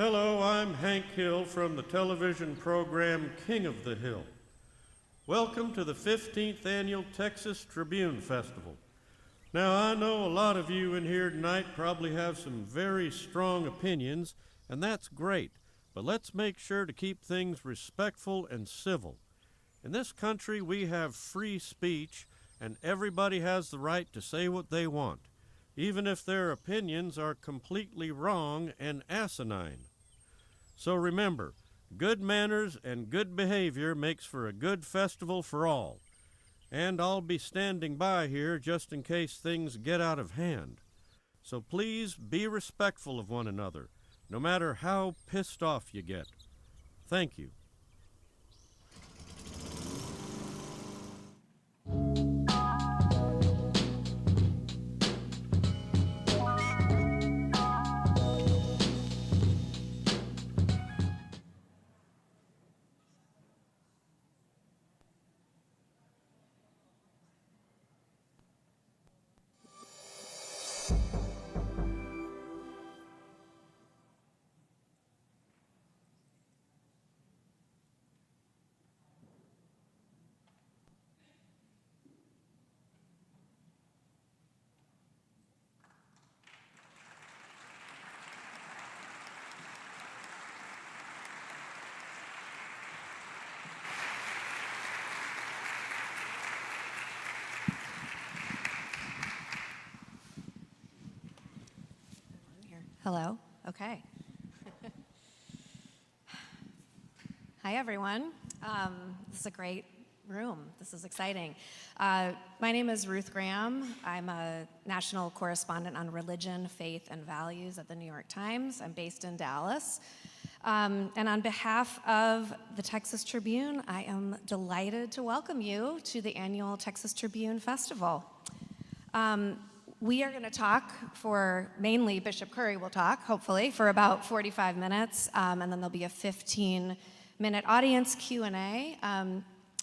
Hello, I'm Hank Hill from the television program King of the Hill. Welcome to the 15th Annual Texas Tribune Festival. Now, I know a lot of you in here tonight probably have some very strong opinions, and that's great, but let's make sure to keep things respectful and civil. In this country, we have free speech, and everybody has the right to say what they want, even if their opinions are completely wrong and asinine. So remember, good manners and good behavior makes for a good festival for all. And I'll be standing by here just in case things get out of hand. So please be respectful of one another, no matter how pissed off you get. Thank you. Hello. Okay. Hi, everyone. This is a great room. This is exciting. My name is Ruth Graham. I'm a national correspondent on religion, faith, and values at the New York Times. I'm based in Dallas. And on behalf of the Texas Tribune, I am delighted to welcome you to the annual Texas Tribune Festival. We are going to talk mainly Bishop Curry will talk, hopefully, for about 45 minutes, and then there'll be a 15-minute audience Q&A.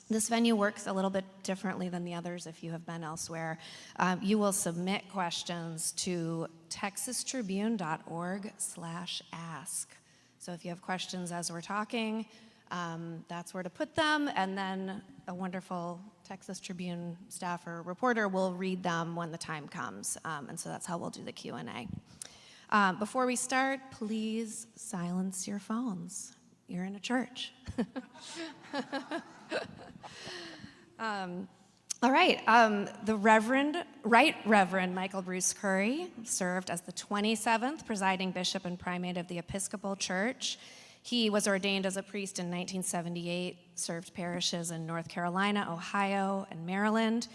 This venue works a little bit differently than the others if you have been elsewhere. You will submit questions to texastribune.org/ask. So if you have questions as we're talking, that's where to put them, and then a wonderful Texas Tribune staff or reporter will read them when the time comes, and so that's how we'll do the Q&A. Before we start, please silence your phones. You're in a church. All right, the Right Reverend Michael Bruce Curry served as the 27th presiding bishop and primate of the Episcopal Church. He was ordained as a priest in 1978, served parishes in North Carolina, Ohio, and Maryland.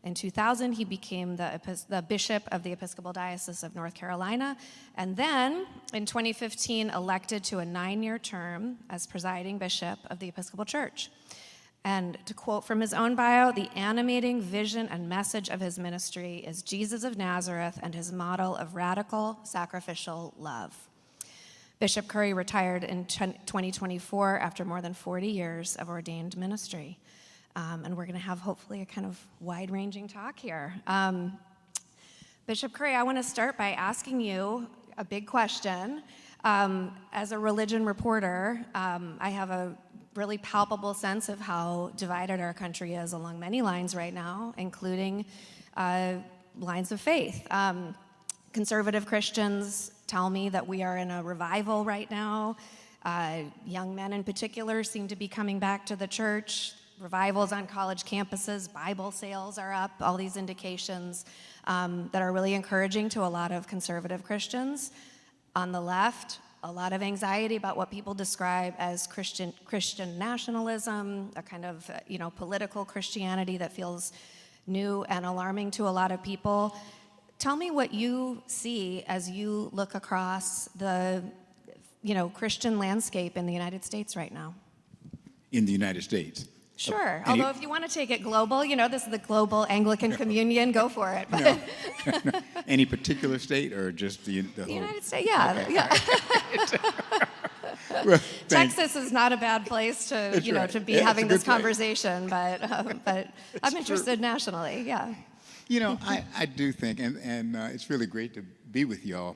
In 2000, he became the bishop of the Episcopal Diocese of North Carolina, and then in 2015, elected to a 9-year term as presiding bishop of the Episcopal Church. And to quote from his own bio, the animating vision and message of his ministry is Jesus of Nazareth and his model of radical sacrificial love. Bishop Curry retired in 2024 after more than 40 years of ordained ministry. And we're going to have hopefully a kind of wide-ranging talk here. Bishop Curry, I want to start by asking you a big question. As a religion reporter, I have a really palpable sense of how divided our country is along many lines right now, including lines of faith. Conservative Christians tell me that we are in a revival right now. Young men in particular seem to be coming back to the church. Revivals on college campuses, Bible sales are up, all these indications that are really encouraging to a lot of conservative Christians. On the left, a lot of anxiety about what people describe as Christian nationalism, a kind of political Christianity that feels new and alarming to a lot of people. Tell me what you see as you look across the, Christian landscape in the United States right now. In the United States? Sure. Although if you want to take it global, this is the global Anglican Communion, go for it. But No. Any particular state or just the whole? the United States, yeah. Okay. Yeah. Well, Texas is not a bad place to, That's right. to be Yeah, it's having a this good place. conversation, but I'm interested nationally, yeah. I do think, and it's really great to be with y'all.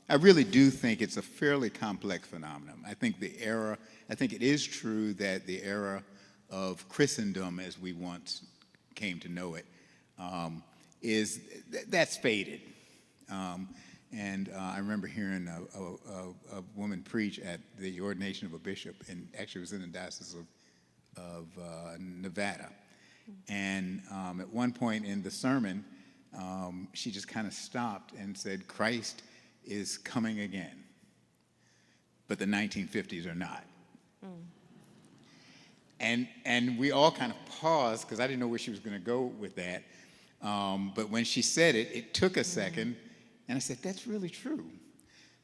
I really do think it's a fairly complex phenomenon. I think it is true that the era of Christendom, as we once came to know it, that's faded. And I remember hearing a woman preach at the ordination of a bishop, and actually it was in the Diocese of Nevada. And at one point in the sermon, she just kind of stopped and said, Christ is coming again, but the 1950s are not. And we all kind of paused, because I didn't know where she was going to go with that. But when she said it, it took a second, and I said, that's really true.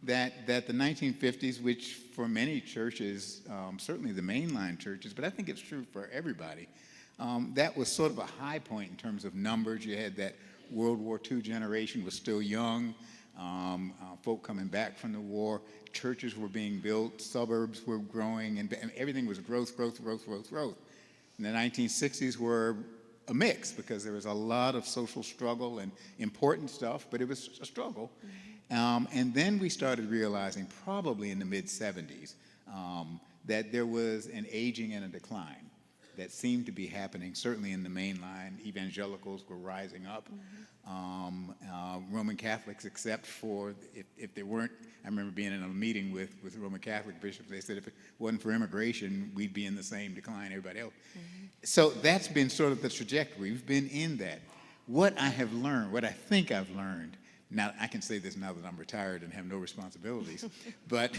That the 1950s, which for many churches, certainly the mainline churches, but I think it's true for everybody, that was sort of a high point in terms of numbers. You had that World War II generation was still young, folk coming back from the war, churches were being built, suburbs were growing, and everything was growth. And the 1960s were a mix, because there was a lot of social struggle and important stuff, but it was a struggle. And then we started realizing, probably in the mid-70s, that there was an aging and a decline that seemed to be happening, certainly in the mainline. Evangelicals were rising up. Roman Catholics, except for if there weren't, I remember being in a meeting with Roman Catholic bishops, they said if it wasn't for immigration, we'd be in the same decline everybody else. So that's been sort of the trajectory. We've been in that. What I have learned, what I think I've learned, now I can say this now that I'm retired and have no responsibilities, but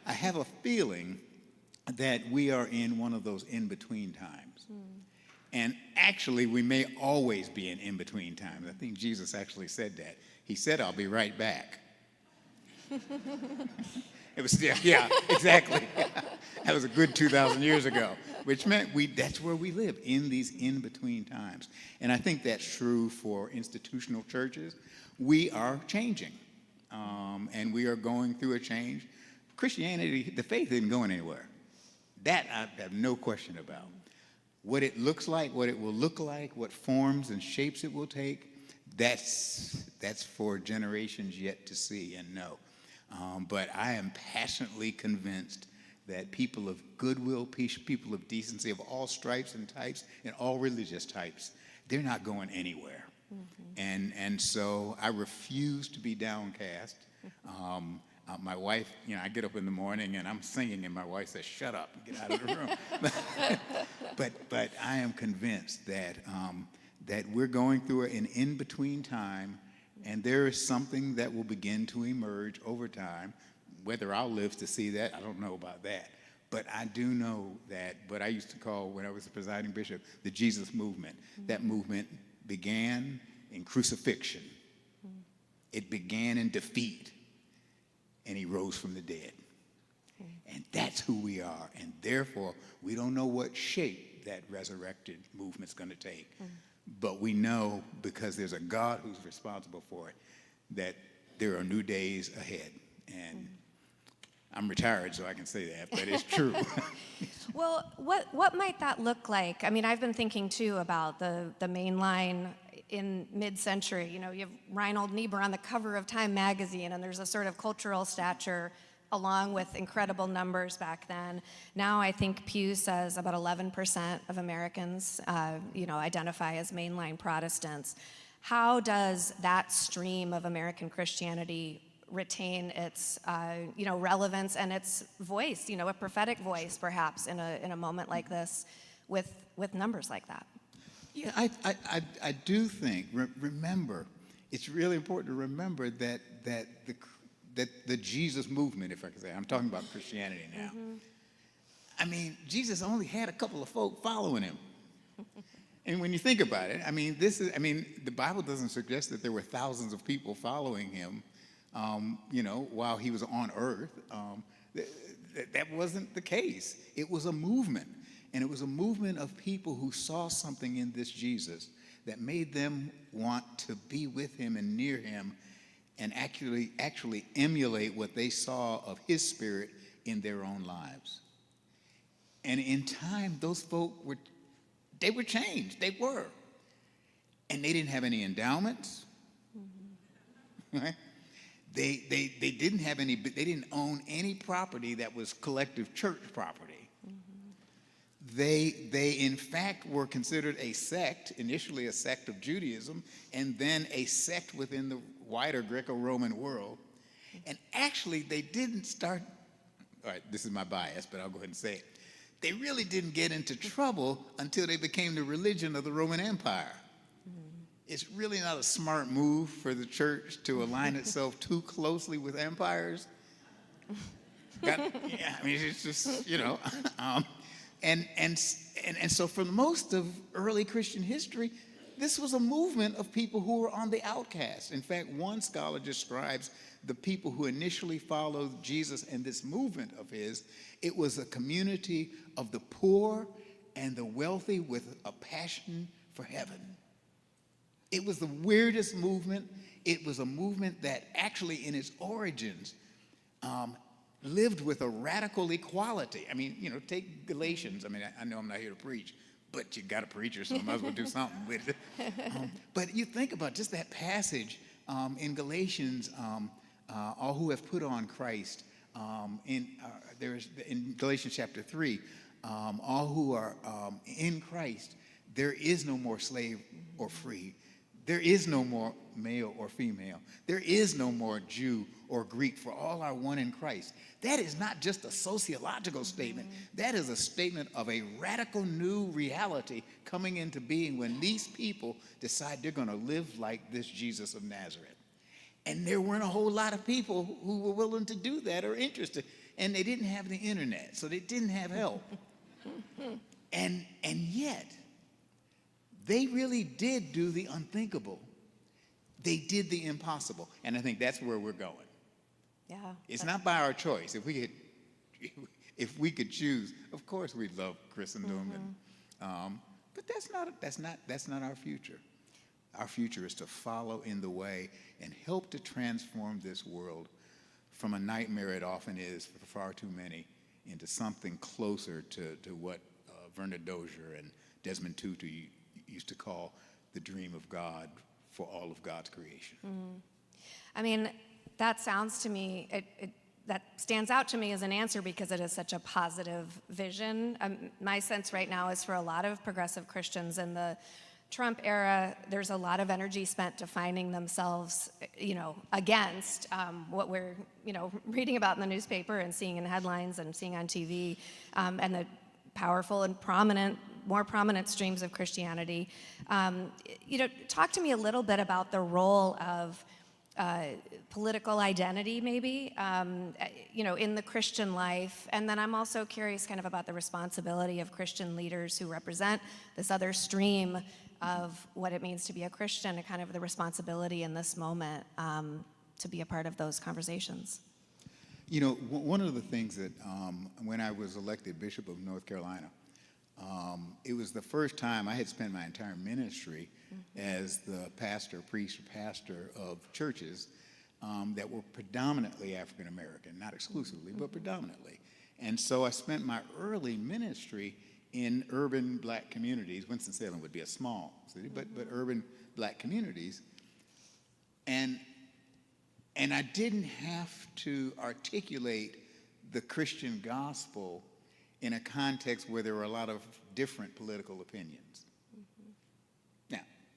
I have a feeling that we are in one of those in-between times. And actually, we may always be in in-between times. I think Jesus actually said that. He said, I'll be right back. It was, yeah, exactly. That was a good 2,000 years ago, which meant that's where we live, in these in-between times. And I think that's true for institutional churches. We are changing, and we are going through a change. Christianity, the faith isn't going anywhere. That I have no question about. What it looks like, what it will look like, what forms and shapes it will take, that's for generations yet to see and know. But I am passionately convinced that people of goodwill, people of decency, of all stripes and types, and all religious types, they're not going anywhere. And so I refuse to be downcast. My wife, I get up in the morning and I'm singing, and my wife says, "Shut up, get out of the room." but I am convinced that that we're going through an in-between time, and there is something that will begin to emerge over time. Whether I'll live to see that, I don't know about that. But I do know that what I used to call, when I was the presiding bishop, the Jesus movement. That movement began in crucifixion. It began in defeat. And he rose from the dead. And that's who we are. And therefore, we don't know what shape that resurrected movement's going to take. But we know, because there's a God who's responsible for it, that there are new days ahead. And I'm retired, so I can say that, but it's true. Well, what might that look like? I mean, I've been thinking, too, about the mainline in mid-century. You have Reinhold Niebuhr on the cover of Time magazine, and there's a sort of cultural stature along with incredible numbers back then. Now I think Pew says about 11% of Americans, identify as mainline Protestants. How does that stream of American Christianity retain its, relevance and its voice, a prophetic voice, perhaps, in a moment like this, with numbers like that? Yeah, I do think, remember, it's really important to remember that the Jesus movement, if I can say, I'm talking about Christianity now. I mean, Jesus only had a couple of folk following him. And when you think about it, the Bible doesn't suggest that there were thousands of people following him, while he was on earth. That wasn't the case. It was a movement. And it was a movement of people who saw something in this Jesus that made them want to be with him and near him, and actually emulate what they saw of his spirit in their own lives. And in time, those folk were changed. They were. And they didn't have any endowments. Right? They didn't have any, they didn't own any property that was collective church property. They in fact were considered a sect, initially a sect of Judaism, and then a sect within the wider Greco-Roman world. And actually they didn't start, all right, this is my bias, but I'll go ahead and say it. They really didn't get into trouble until they became the religion of the Roman Empire. It's really not a smart move for the church to align itself too closely with empires. Yeah, I mean, it's just, you know. And so for most of early Christian history, this was a movement of people who were on the outcast. In fact, one scholar describes the people who initially followed Jesus and this movement of his. It was a community of the poor and the wealthy with a passion for heaven. It was the weirdest movement. It was a movement that actually in its origins lived with a radical equality. I mean, you know, take Galatians. I mean, I know I'm not here to preach, but you got a preacher, so I might as well do something with it. But you think about just that passage in Galatians, all who have put on Christ. There's in Galatians chapter 3, all who are in Christ, there is no more slave or free. There is no more male or female. There is no more Jew or Greek, for all are one in Christ. That is not just a sociological statement. That is a statement of a radical new reality coming into being when these people decide they're going to live like this Jesus of Nazareth. And there weren't a whole lot of people who were willing to do that or interested. And they didn't have the internet, so they didn't have help. And yet, they really did do the unthinkable. They did the impossible. And I think that's where we're going. Yeah. It's not by our choice. If we could choose, of course we'd love Christendom, but that's not our future. Our future is to follow in the way and help to transform this world from a nightmare it often is for far too many into something closer to what Werner Dozier and Desmond Tutu used to call the dream of God for all of God's creation. I mean, that sounds to me, that stands out to me as an answer because it is such a positive vision. My sense right now is for a lot of progressive Christians in the Trump era, there's a lot of energy spent defining themselves, you know, against what we're, you know, reading about in the newspaper and seeing in headlines and seeing on TV, and the powerful and more prominent streams of Christianity. You know, talk to me a little bit about the role of political identity, maybe, you know, in the Christian life. And then I'm also curious kind of about the responsibility of Christian leaders who represent this other stream of what it means to be a Christian, and kind of the responsibility in this moment to be a part of those conversations. You know, one of the things that when I was elected Bishop of North Carolina, it was the first time I had spent my entire ministry as the priest or pastor of churches that were predominantly African American, not exclusively, but predominantly. And so I spent my early ministry in urban black communities. Winston-Salem would be a small city, but urban black communities. And I didn't have to articulate the Christian gospel in a context where there were a lot of different political opinions.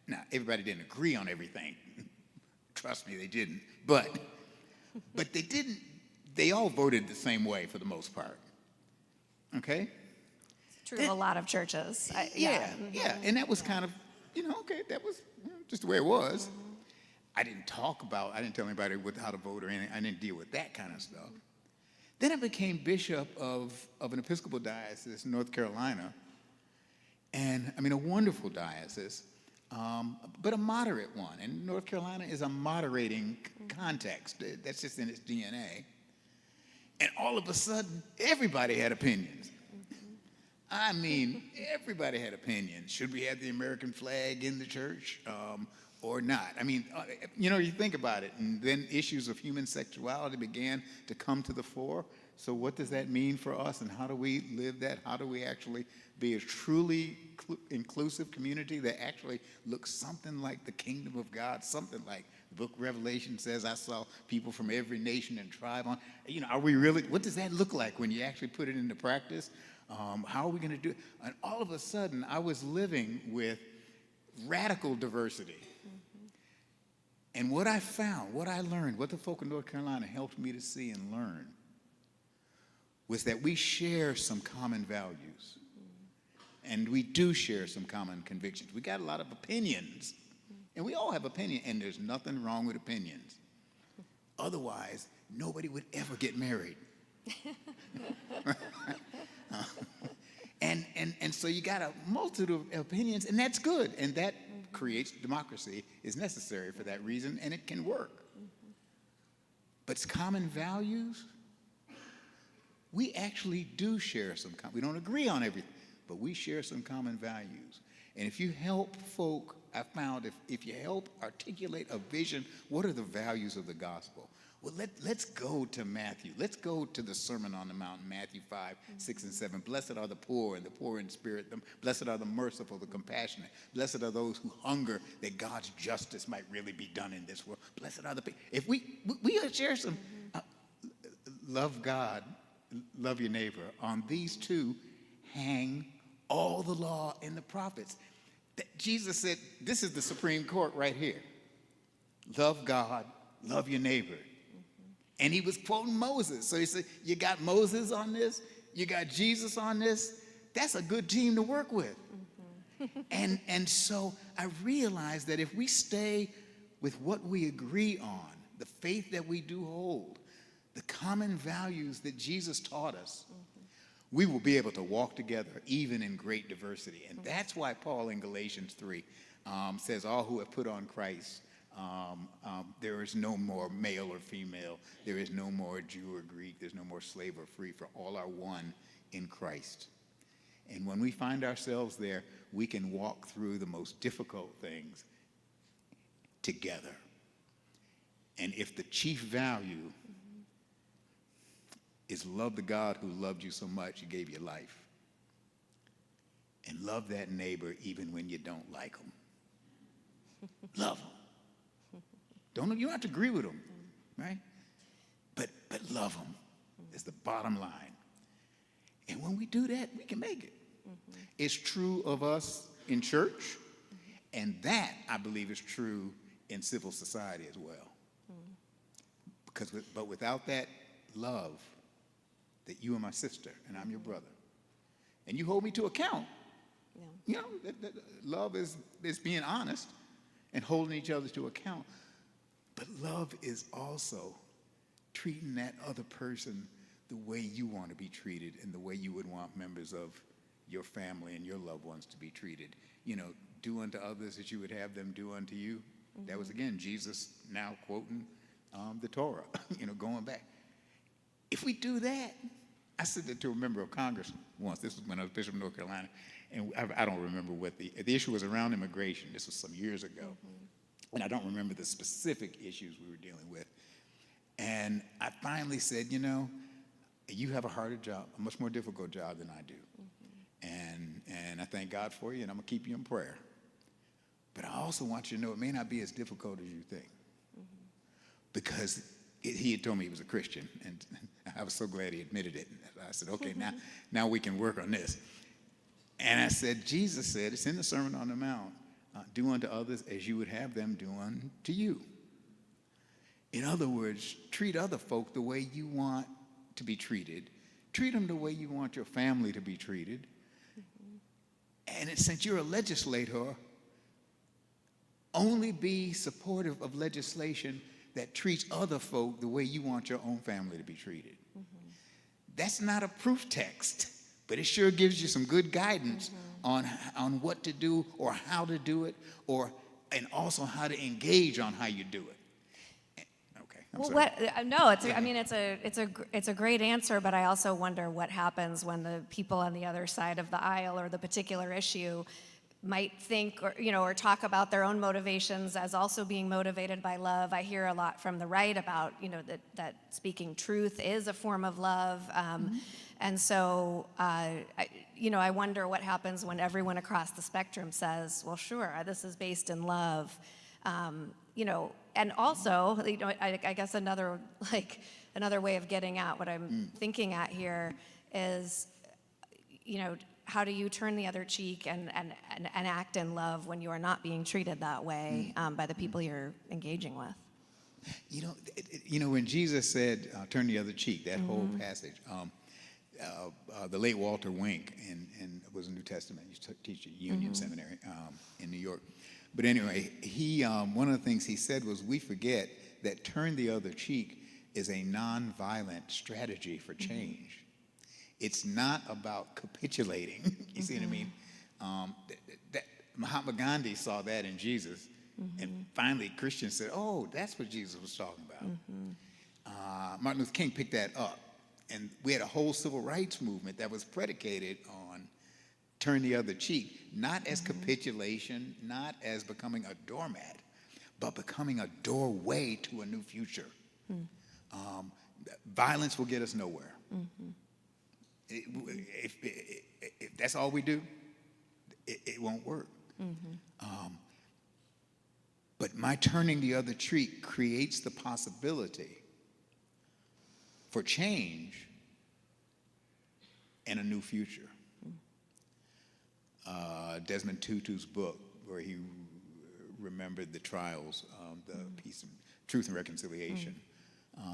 Now, everybody didn't agree on everything. Trust me, they didn't. But they didn't, they all voted the same way for the most part. Okay? True of a lot of churches. Yeah. And that was kind of, you know, okay, that was just the way it was. I didn't tell anybody how to vote or anything. I didn't deal with that kind of stuff. Then I became bishop of an Episcopal diocese in North Carolina. And I mean, a wonderful diocese, but a moderate one. And North Carolina is a moderating context. That's just in its DNA. And all of a sudden, everybody had opinions. I mean, everybody had opinions. Should we have the American flag in the church or not? I mean, you know, you think about it, and then issues of human sexuality began to come to the fore. So what does that mean for us, and how do we live that? How do we actually be a truly inclusive community that actually looks something like the kingdom of God, something like the book of Revelation says, I saw people from every nation and tribe on. Are we really, what does that look like when you actually put it into practice? How are we going to do it? And all of a sudden, I was living with radical diversity. And what I found, what I learned, what the folk of North Carolina helped me to see and learn was that we share some common values. And we do share some common convictions. We got a lot of opinions. And we all have opinions, and there's nothing wrong with opinions. Otherwise, nobody would ever get married. And so you got a multitude of opinions, and that's good. And that creates democracy, is necessary for that reason, and it can work. But common values, we actually do share some, we don't agree on everything, but we share some common values. And if you help folk, I found if you help articulate a vision, what are the values of the gospel? Well, let's go to Matthew. Let's go to the Sermon on the Mount, Matthew 5, 6, and 7. Blessed are the poor and the poor in spirit. Blessed are the merciful, the compassionate. Blessed are those who hunger that God's justice might really be done in this world. Blessed are the people. If we share some, love God, love your neighbor. On these two hang all the law and the prophets. Jesus said, this is the Supreme Court right here. Love God, love your neighbor. And he was quoting Moses. So he said, you got Moses on this, you got Jesus on this. That's a good team to work with. And so I realized that if we stay with what we agree on, the faith that we do hold, the common values that Jesus taught us, we will be able to walk together even in great diversity. And that's why Paul in Galatians 3 says, all who have put on Christ, there is no more male or female. There is no more Jew or Greek. There's no more slave or free, for all are one in Christ. And when we find ourselves there, we can walk through the most difficult things together. And if the chief value is love the God who loved you so much, he gave you life, and love that neighbor even when you don't like him. Love him. You don't have to agree with them, right? But love them is the bottom line. And when we do that, we can make it. It's true of us in church, and that, I believe, is true in civil society as well. But without that love, that you are my sister and I'm your brother, and you hold me to account, love is being honest and holding each other to account. But love is also treating that other person the way you want to be treated and the way you would want members of your family and your loved ones to be treated. Do unto others as you would have them do unto you. That was, again, Jesus now quoting the Torah, going back. If we do that, I said that to a member of Congress once. This was when I was Bishop of North Carolina, and I don't remember what the issue was around immigration. This was some years ago. And I don't remember the specific issues we were dealing with. And I finally said, you have a harder job, a much more difficult job than I do. And I thank God for you, and I'm going to keep you in prayer. But I also want you to know it may not be as difficult as you think. Because he had told me he was a Christian, and I was so glad he admitted it. I said, okay, now we can work on this. And I said, Jesus said, it's in the Sermon on the Mount, do unto others as you would have them do unto you. In other words, treat other folk the way you want to be treated. Treat them the way you want your family to be treated. And since you're a legislator, only be supportive of legislation that treats other folk the way you want your own family to be treated. That's not a proof text, but it sure gives you some good guidance on what to do or how to do it, and also how to engage on how you do it. Okay. I'm sorry. No, it's a great answer, but I also wonder what happens when the people on the other side of the aisle or the particular issue might think or talk about their own motivations as also being motivated by love. I hear a lot from the right about that speaking truth is a form of love, and so I wonder what happens when everyone across the spectrum says, well, sure, this is based in love. And also, I guess another way of getting at what I'm thinking at here is, how do you turn the other cheek and act in love when you are not being treated that way by the people you're engaging with? When Jesus said, turn the other cheek, that whole passage, the late Walter Wink, and was a New Testament, used to teach at Union Seminary in New York. But anyway, he one of the things he said was, we forget that turn the other cheek is a nonviolent strategy for change. It's not about capitulating. You see what I mean? Mahatma Gandhi saw that in Jesus, and finally Christians said, oh, that's what Jesus was talking about. Martin Luther King picked that up, and we had a whole civil rights movement that was predicated on turn the other cheek, not as capitulation, not as becoming a doormat, but becoming a doorway to a new future. Violence will get us nowhere. If that's all we do, it won't work. But my turning the other cheek creates the possibility for change and a new future. Desmond Tutu's book, where he remembered the trials, the Peace and Truth and Reconciliation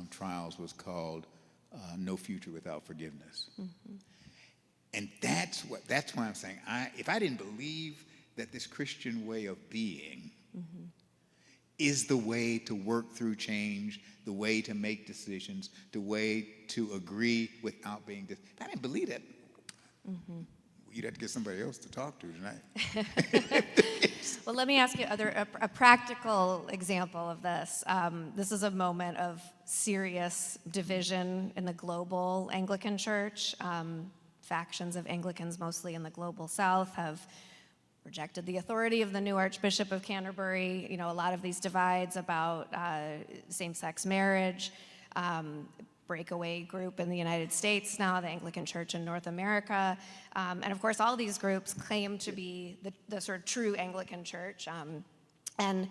trials, was called No Future Without Forgiveness. And that's why I'm saying, if I didn't believe that this Christian way of being is the way to work through change, the way to make decisions, the way to agree without being if I didn't believe that, you'd have to get somebody else to talk to tonight. Well, let me ask you a practical example of this. This is a moment of serious division in the global Anglican Church. Factions of Anglicans, mostly in the global South, have rejected the authority of the new Archbishop of Canterbury. A lot of these divides about same-sex marriage. Breakaway group in the United States now, the Anglican Church in North America. And of course, all these groups claim to be the sort of true Anglican Church. And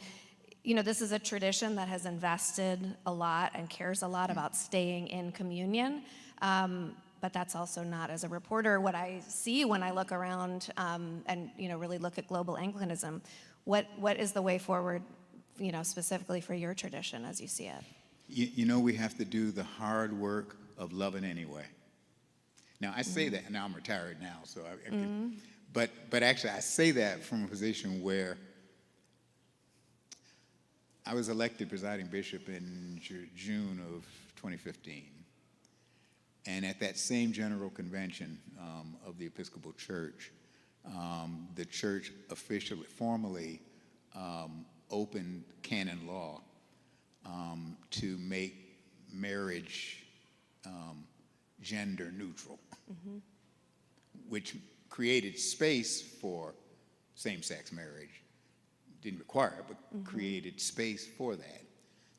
this is a tradition that has invested a lot and cares a lot about staying in communion. But that's also not, as a reporter, what I see when I look around and really look at global Anglicanism. What is the way forward, specifically for your tradition as you see it? We have to do the hard work of loving anyway. Now, I say that, and now I'm retired now, so but actually I say that from a position where I was elected presiding bishop in June of 2015. And at that same general convention of the Episcopal Church, the church formally opened canon law to make marriage gender neutral, which created space for same-sex marriage. Didn't require it, but created space for that.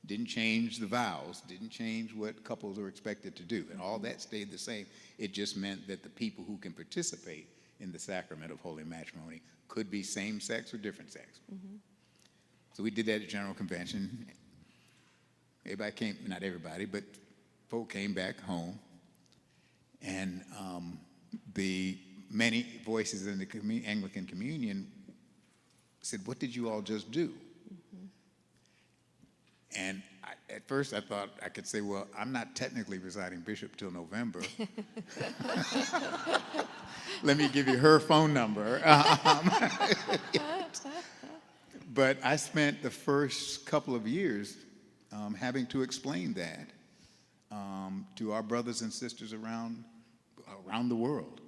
Didn't change the vows, didn't change what couples are expected to do, and all that stayed the same. It just meant that the people who can participate in the sacrament of holy matrimony could be same-sex or different sex. So we did that at General Convention. Everybody came, not everybody, but folk came back home, and the many voices in the Anglican Communion said, what did you all just do? And at first I thought I could say, well, I'm not technically presiding bishop till November. Let me give you her phone number. But I spent the first couple of years having to explain that to our brothers and sisters around the world.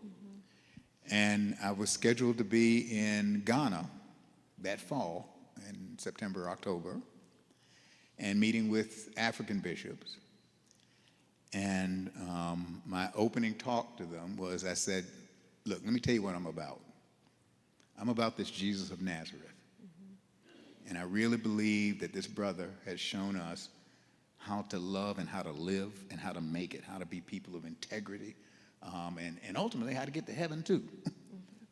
And I was scheduled to be in Ghana that fall, in September, October, and meeting with African bishops. And my opening talk to them was, I said, look, let me tell you what I'm about. I'm about this Jesus of Nazareth. And I really believe that this brother has shown us how to love and how to live and how to make it, how to be people of integrity, and ultimately how to get to heaven too.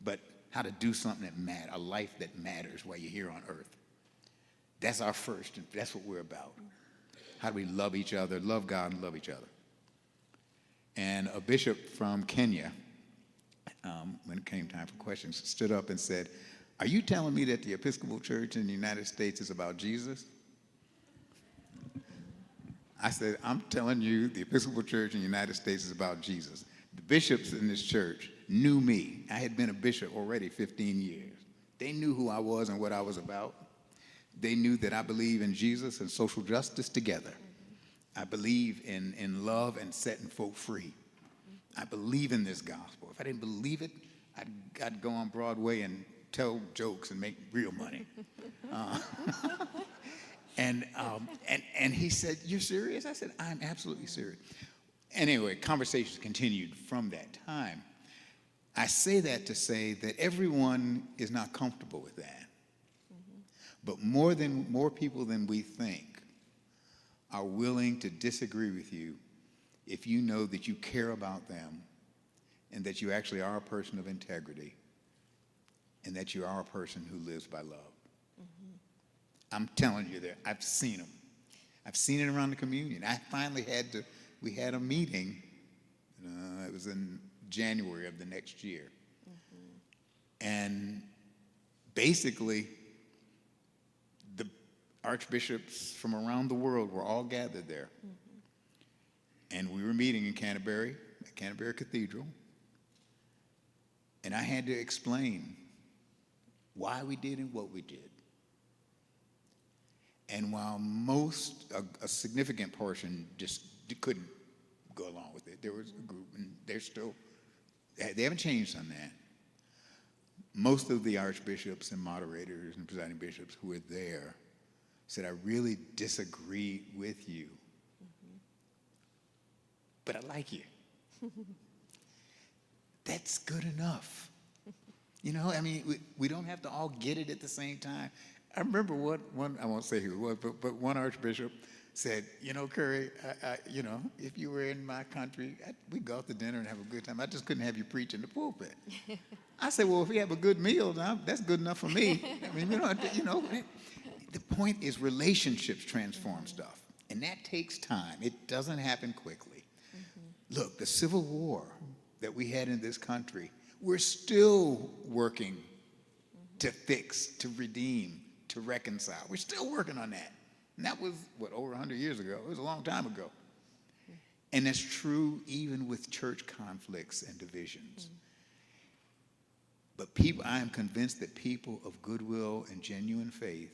But how to do something that matters, a life that matters while you're here on earth. That's our first, and that's what we're about. How do we love each other, love God, and love each other? And a bishop from Kenya, when it came time for questions, stood up and said, "Are you telling me that the Episcopal Church in the United States is about Jesus?" I said, "I'm telling you the Episcopal Church in the United States is about Jesus." The bishops in this church knew me. I had been a bishop already 15 years. They knew who I was and what I was about. They knew that I believe in Jesus and social justice together. I believe in love and setting folk free. I believe in this gospel. If I didn't believe it, I'd go on Broadway and tell jokes and make real money. And he said, "You're serious?" I said, "I'm absolutely serious." Anyway, conversations continued from that time. I say that to say that everyone is not comfortable with that. But more people than we think are willing to disagree with you if you know that you care about them and that you actually are a person of integrity and that you are a person who lives by love. I'm telling you that I've seen them. I've seen it around the communion. I finally we had a meeting, it was in January of the next year. And basically, the archbishops from around the world were all gathered there. And we were meeting in Canterbury, at Canterbury Cathedral. And I had to explain why we did and what we did. And while a significant portion just couldn't go along with it, there was a group, and they haven't changed on that. Most of the archbishops and moderators and presiding bishops who were there said, "I really disagree with you, but I like you." That's good enough. You know, I mean, we don't have to all get it at the same time. I remember one, I won't say who it was, but one archbishop said, "You know, Curry, if you were in my country, we'd go out to dinner and have a good time. I just couldn't have you preach in the pulpit." I said, "Well, if we have a good meal, that's good enough for me." I mean, the point is relationships transform stuff, and that takes time. It doesn't happen quickly. Look, the Civil War that we had in this country, we're still working to fix, to redeem, to reconcile. We're still working on that. And that was, over 100 years ago. It was a long time ago. And that's true even with church conflicts and divisions. But I am convinced that people of goodwill and genuine faith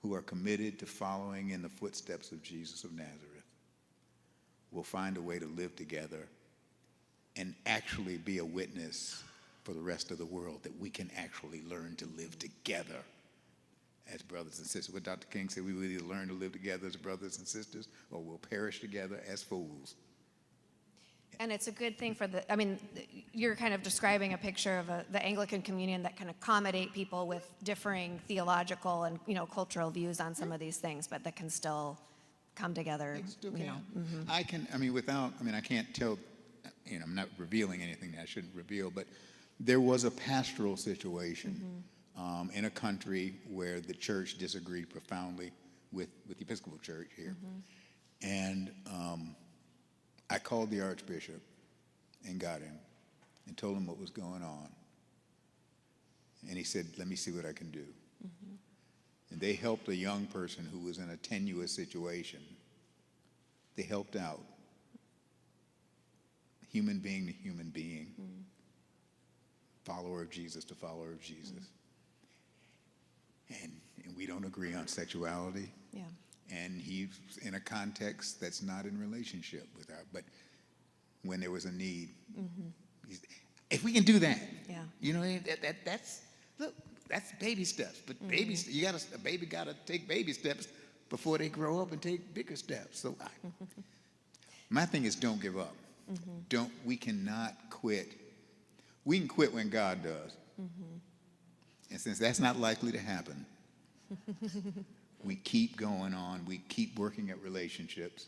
who are committed to following in the footsteps of Jesus of Nazareth will find a way to live together and actually be a witness for the rest of the world that we can actually learn to live together as brothers and sisters. What Dr. King said, we will either learn to live together as brothers and sisters or we'll perish together as fools. And it's a good thing you're kind of describing a picture of the Anglican communion that can accommodate people with differing theological and, cultural views on some of these things, but that can still come together. It still can. I can't tell, I'm not revealing anything that I shouldn't reveal, but there was a pastoral situation in a country where the church disagreed profoundly with the Episcopal Church here. And I called the Archbishop and got him and told him what was going on. And he said, "Let me see what I can do." And they helped a young person who was in a tenuous situation. They helped out. Human being to human being. Follower of Jesus to follower of Jesus. And we don't agree on sexuality. Yeah. And he's in a context that's not in relationship with our, but when there was a need, if we can do that, that's baby steps. But a baby gotta take baby steps before they grow up and take bigger steps. So my thing is, don't give up. We cannot quit. We can quit when God does. And since that's not likely to happen, we keep going on. We keep working at relationships.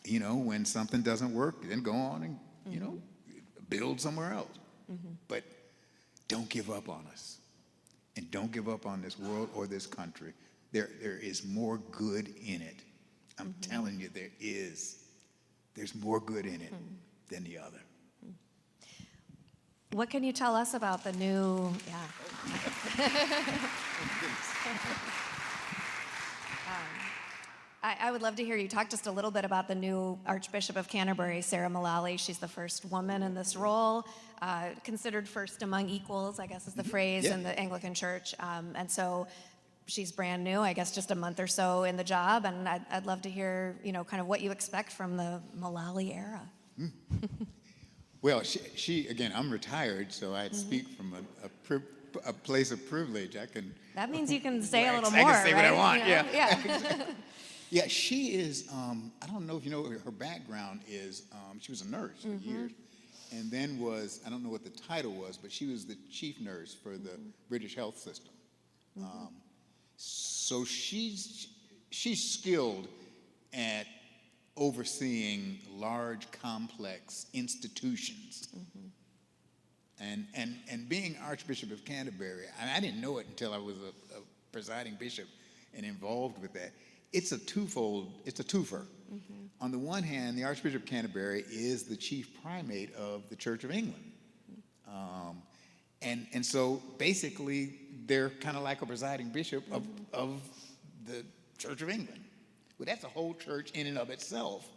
you know, when something doesn't work, then go on and, you know, build somewhere else. But don't give up on us. And don't give up on this world or this country. There is more good in it. I'm telling you, there is. There's more good in it than the other. What can you tell us about the new, I would love to hear you talk just a little bit about the new Archbishop of Canterbury, Sarah Mullally. She's the first woman in this role, considered first among equals, I guess is the phrase, Yeah. in the Anglican Church. And so she's brand new, I guess just a month or so in the job, and I'd love to hear, you know, kind of what you expect from the Mullally era. Well, she again, I'm retired, so I speak from a place of privilege. I can. That means you can say a little I more, can say what I right? want, You know? yeah. Yeah, she is, I don't know if you know her background is, she was a nurse for years. And then was, I don't know what the title was, but she was the chief nurse for the British health system. So she's skilled at overseeing large, complex institutions. And being Archbishop of Canterbury, I didn't know it until I was a presiding bishop and involved with that. It's a twofer. On the one hand, the Archbishop of Canterbury is the chief primate of the Church of England. And so basically, they're kind of like a presiding bishop of the Church of England. Well, that's a whole church in and of itself.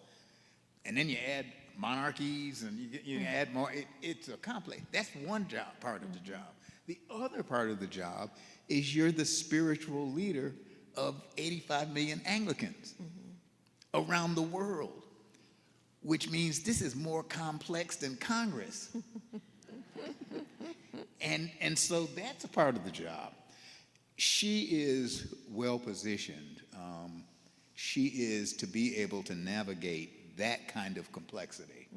And then you add monarchies and you add more. It's a complex. That's one part of the job. The other part of the job is you're the spiritual leader of 85 million Anglicans around the world, which means this is more complex than Congress. And so that's a part of the job. She is well positioned. She is to be able to navigate that kind of complexity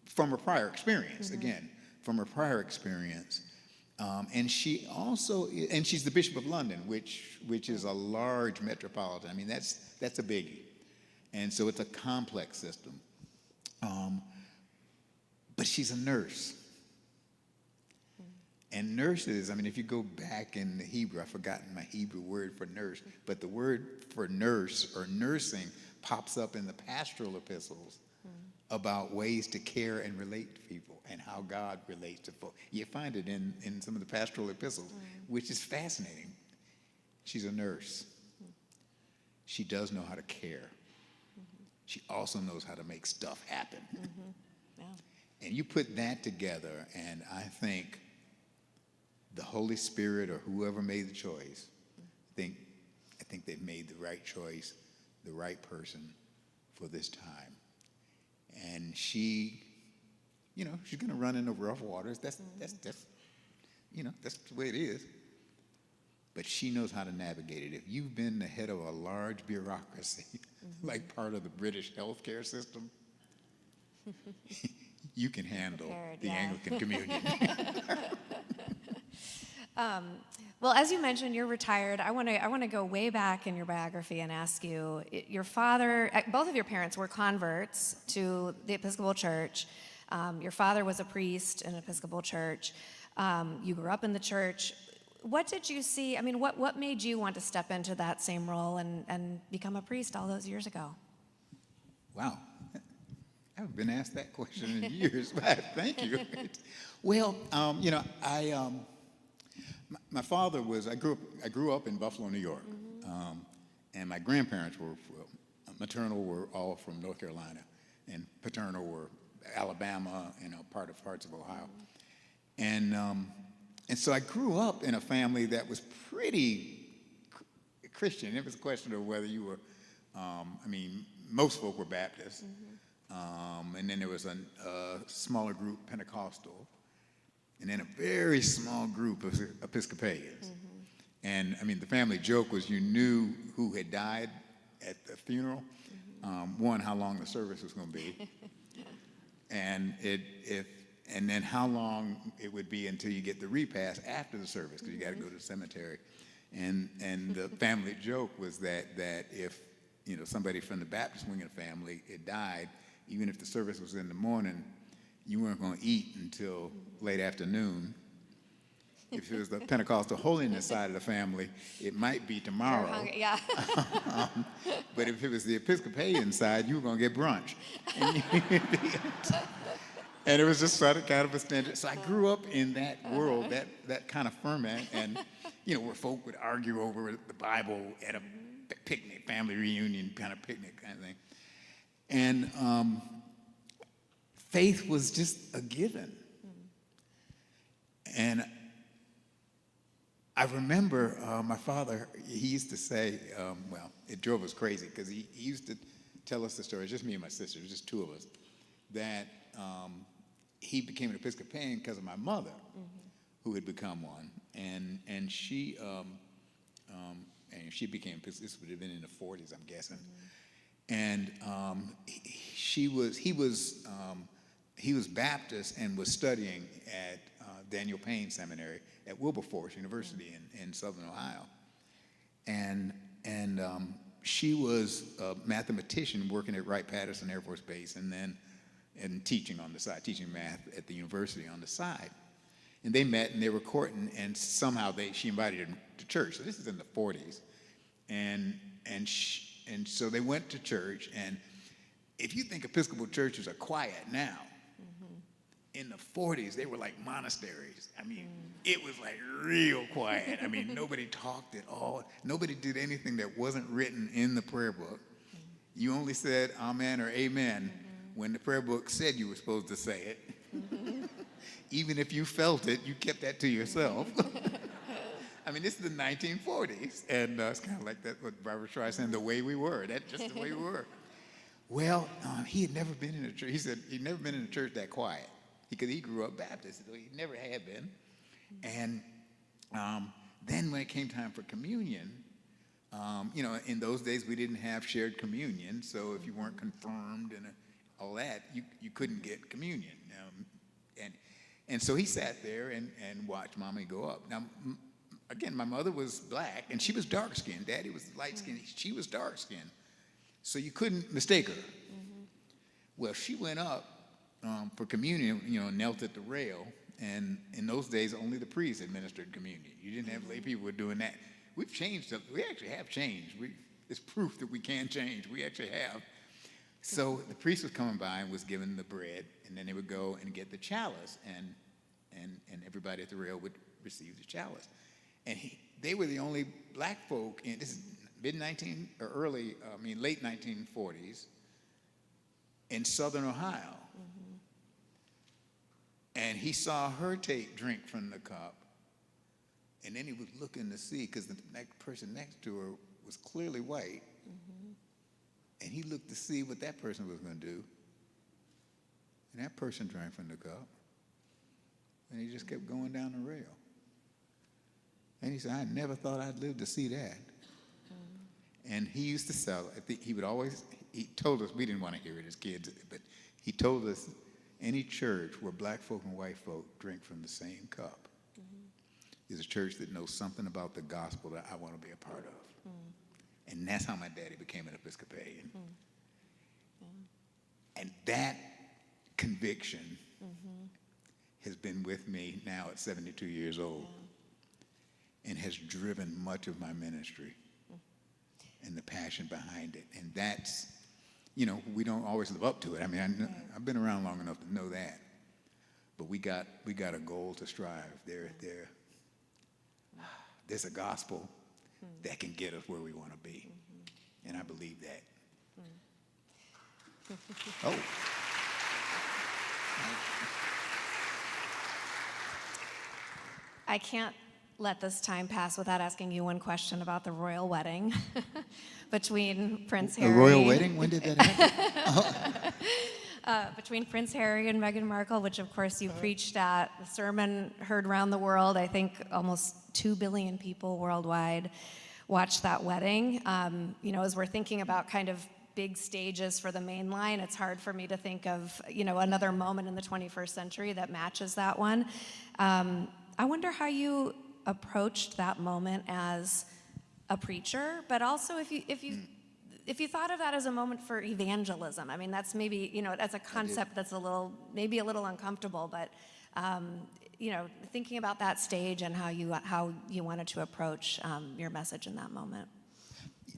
from her prior experience, again, from her prior experience. And she also, and she's the Bishop of London, which is a large metropolitan. I mean, that's a biggie. And so it's a complex system. But she's a nurse. And nurses, I mean, if you go back in the Hebrew, I've forgotten my Hebrew word for nurse, but the word for nurse or nursing pops up in the pastoral epistles about ways to care and relate to people and how God relates to folk. You find it in some of the pastoral epistles, which is fascinating. She's a nurse. She does know how to care. She also knows how to make stuff happen. Yeah. And you put that together, and I think the Holy Spirit or whoever made the choice, I think they've made the right choice, the right person for this time. And she, you know, she's going to run into rough waters. That's you know, that's the way it is. But she knows how to navigate it. If you've been the head of a large bureaucracy, like part of the British healthcare system, you can handle the Anglican Communion. Well, as you mentioned, you're retired. I want to go way back in your biography and ask you, your father, both of your parents were converts to the Episcopal Church. Your father was a priest in an Episcopal Church. You grew up in the church. What did you see? I mean, what made you want to step into that same role and become a priest all those years ago? Wow. I haven't been asked that question in years, but thank you. Well, you know, my father was, I grew up in Buffalo, New York, and my grandparents were, maternal were all from North Carolina, and paternal were Alabama, you know, parts of Ohio. And so I grew up in a family that was pretty Christian. It was a question of whether you were, I mean, most folk were Baptists, and then there was a smaller group Pentecostal, and then a very small group of Episcopalians. And I mean, the family joke was you knew who had died at the funeral, one, how long the service was going to be, and then how long it would be until you get the repast after the service, because you got to go to the cemetery. And the family joke was that if somebody from the Baptist wing of the family had died, even if the service was in the morning, you weren't going to eat until late afternoon. If it was the Pentecostal holiness side of the family, it might be You're tomorrow. hungry, yeah. But if it was the Episcopalian side, you were going to get brunch. And it was just sort of kind of a standard. So I grew up in that world, that kind of ferment, and where folk would argue over the Bible at a picnic, family reunion kind of picnic kind of thing. And faith was just a given. And I remember my father, he used to say, well, it drove us crazy because he used to tell us the story, just me and my sister, it was just two of us, that he became an Episcopalian because of my mother, who had become one, and she became, this would have been in the 40s, I'm guessing, and he was Baptist and was studying at Daniel Payne Seminary at Wilberforce University in Southern Ohio, and she was a mathematician working at Wright-Patterson Air Force Base, and teaching on the side, teaching math at the university on the side. And they met and they were courting, and somehow she invited him to church. So this is in the 40s. And so they went to church, and if you think Episcopal churches are quiet now, in the 40s, they were like monasteries. I mean, it was like real quiet. I mean, nobody talked at all. Nobody did anything that wasn't written in the prayer book. You only said amen or amen when the prayer book said you were supposed to say it. Even if you felt it, you kept that to yourself. I mean, this is the 1940s, and it's kind of like that, what Barbara Streisand, the way we were. That's just the way we were. Well, he had never been in a church. He said he'd never been in a church that quiet because he grew up Baptist. So he never had been. And then when it came time for communion, in those days we didn't have shared communion, so if you weren't confirmed and all that, you couldn't get communion. And so he sat there and watched Mommy go up. Now, again, my mother was black, and she was dark-skinned. Daddy was light-skinned. She was dark-skinned. So you couldn't mistake her. Well, she went up for communion, knelt at the rail, and in those days, only the priest administered communion. You didn't have lay people were doing that. We've changed. We actually have changed. It's proof that we can change. We actually have. So the priest was coming by and was given the bread, and then they would go and get the chalice, and everybody at the rail would receive the chalice. And they were the only black folk in this is late 1940s in Southern Ohio. And he saw her drink from the cup, and then he was looking to see, because the next person next to her was clearly white, and he looked to see what that person was going to do, and that person drank from the cup, and he just kept going down the rail. And he said, I never thought I'd live to see that. And he used to sell, I think he told us, we didn't want to hear it as kids, but he told us, any church where black folk and white folk drink from the same cup is a church that knows something about the gospel that I want to be a part of. And that's how my daddy became an Episcopalian. And that conviction has been with me now at 72 years old and has driven much of my ministry and the passion behind it. And that's, we don't always live up to it. I mean, I've been around long enough to know that. But we got a goal to strive. There's a gospel that can get us where we want to be. And I believe that. Oh. I can't let this time pass without asking you one question about the royal wedding between Prince Harry. The royal wedding? When did that happen? Between Prince Harry and Meghan Markle, which of course you preached at, the sermon heard around the world. I think almost 2 billion people worldwide watched that wedding. As we're thinking about kind of big stages for the main line, it's hard for me to think of, another moment in the 21st century that matches that one. I wonder how you approached that moment as a preacher, but also if you if you thought of that as a moment for evangelism, I mean, that's maybe, as a concept that's maybe a little uncomfortable, but, thinking about that stage and how you wanted to approach your message in that moment.